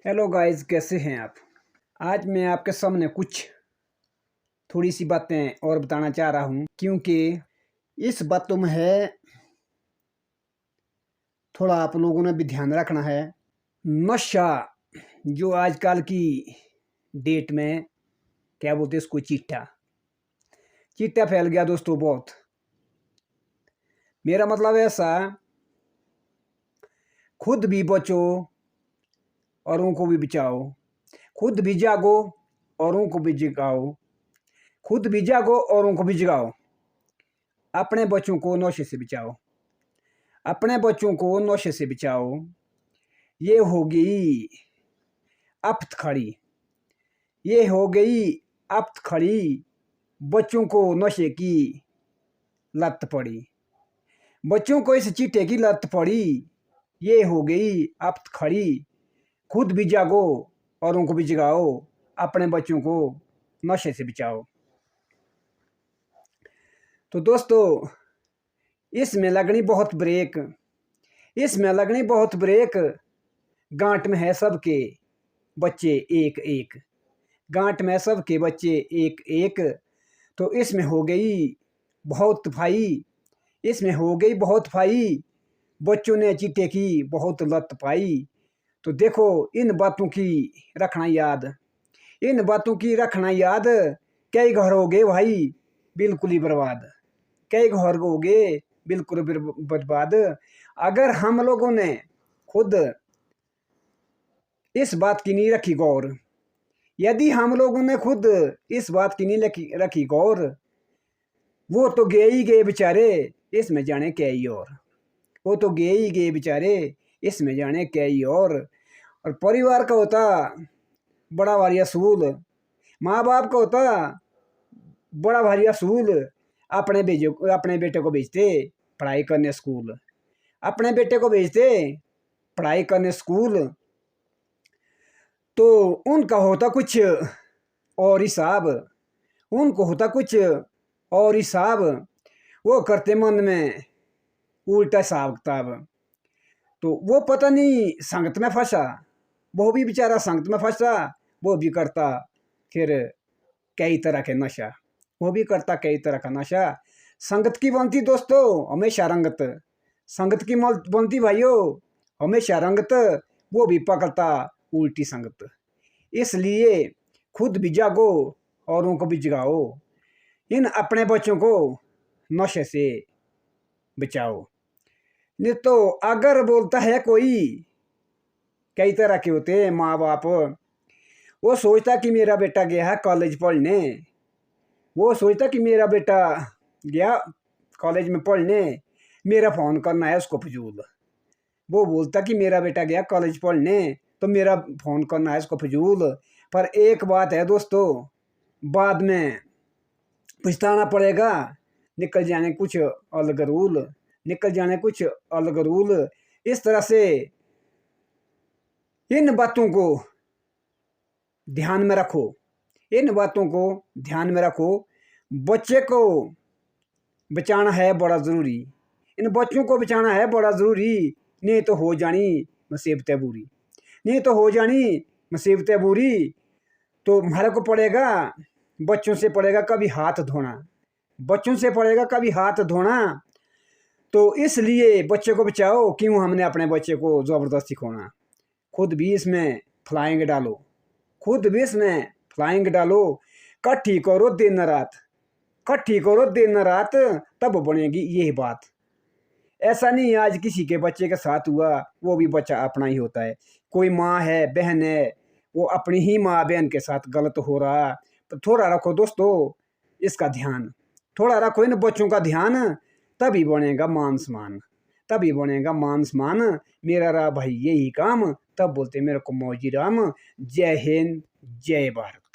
Hello guys, कैसे हैं आप। आज मैं आपके सामने कुछ थोड़ी सी बातें और बताना चाह रहा हूँ, क्योंकि इस बातों में है थोड़ा आप लोगों ने भी ध्यान रखना है। नशा जो आजकल की डेट में क्या बोलते हैं इसको, चिट्टा चिट्टा फैल गया दोस्तों बहुत। मेरा मतलब ऐसा, खुद भी बचो औरों को भी बचाओ, खुद भी जागो औरों को भी जगाओ, खुद भी जागो औरों को भी जगाओ। अपने बच्चों को नशे से बचाओ, अपने बच्चों को नशे से बचाओ। ये हो गई आफत खड़ी, ये हो गई आफत खड़ी। बच्चों को नशे की लत पड़ी, बच्चों को इस चिट्टे की लत पड़ी। ये हो गई आफत खड़ी। खुद भी जागो औरों को भी जगाओ, अपने बच्चों को नशे से बचाओ। तो दोस्तों, इसमें लगनी बहुत ब्रेक, इसमें लगनी बहुत ब्रेक। गांठ में है सबके बच्चे एक एक, गांठ में सबके बच्चे एक एक। तो इसमें हो गई बहुत भाई, इसमें हो गई बहुत भाई। बच्चों ने चिट्टे की बहुत लत पाई। तो देखो, इन बातों की रखना याद, इन बातों की रखना याद। कई घर हो गए भाई बिल्कुल ही बर्बाद, कई घर हो गए बिल्कुल बर्बाद। अगर हम लोगों ने खुद इस बात की नहीं रखी गौर, यदि हम लोगों ने खुद इस बात की नहीं रखी गौर, वो तो गए ही गए बेचारे, इसमें जाने क्या ही और। वो तो गए ही गए बेचारे, इसमें जाने क्या ही और परिवार का होता बड़ा भारी असूल, माँ बाप का होता बड़ा भारी असूल। अपने बेटे को भेजते पढ़ाई करने स्कूल, अपने बेटे को भेजते पढ़ाई करने स्कूल। तो उनका होता कुछ और हिसाब, उनको होता कुछ और हिसाब। वो करते मन में उल्टा हिसाब किताब। तो वो पता नहीं संगत में फंसा, वो भी बेचारा संगत में फंसा। वो भी करता फिर कई तरह के नशा, वो भी करता कई तरह का नशा। संगत की बनती दोस्तों हमेशा रंगत, संगत की बनती भाइयों हमेशा रंगत। वो भी पकड़ता उल्टी संगत। इसलिए खुद भी जागो औरों को भी जगाओ, इन अपने बच्चों को नशे से बचाओ। नहीं तो अगर बोलता है कोई, कई तरह के होते हैं माँ बाप। वो सोचता कि मेरा बेटा गया है कॉलेज पढ़ने, वो सोचता कि मेरा बेटा गया कॉलेज में पढ़ने, मेरा फ़ोन करना है उसको फजूल। वो बोलता कि मेरा बेटा गया कॉलेज पढ़ने तो मेरा फ़ोन करना है उसको फजूल। पर एक बात है दोस्तों, बाद में पछताना पड़ेगा। निकल जाने कुछ अलग रूल, निकल जाने कुछ अलग रूल। इस तरह से इन बातों को ध्यान में रखो, इन बातों को ध्यान में रखो। बच्चे को बचाना है बड़ा ज़रूरी, इन बच्चों को बचाना है बड़ा ज़रूरी। नहीं तो हो जानी मुसीबतें बुरी, नहीं तो हो जानी मुसीबतें बुरी। तो हमारे को पड़ेगा बच्चों से पड़ेगा कभी हाथ धोना, बच्चों से पड़ेगा कभी हाथ धोना। तो इसलिए बच्चे को बचाओ, क्यों हमने अपने बच्चे को ज़बरदस्ती खोना। खुद भी इसमें फ्लाइंग डालो, खुद भी इसमें फ्लाइंग डालो। कट्ठी करो दिन रात, कट्ठी करो दिन रात, तब बनेगी यही बात। ऐसा नहीं आज किसी के बच्चे के साथ हुआ, वो भी बच्चा अपना ही होता है। कोई माँ है बहन है, वो अपनी ही माँ बहन के साथ गलत हो रहा। तो थोड़ा रखो दोस्तों इसका ध्यान, थोड़ा रखो इन बच्चों का ध्यान। तभी बनेगा मान सम्मान, तभी बनेगा मान सम्मान। मेरा रहा भाई यही काम, तब बोलते मेरे को मौजी राम। जय हिंद, जय भारत।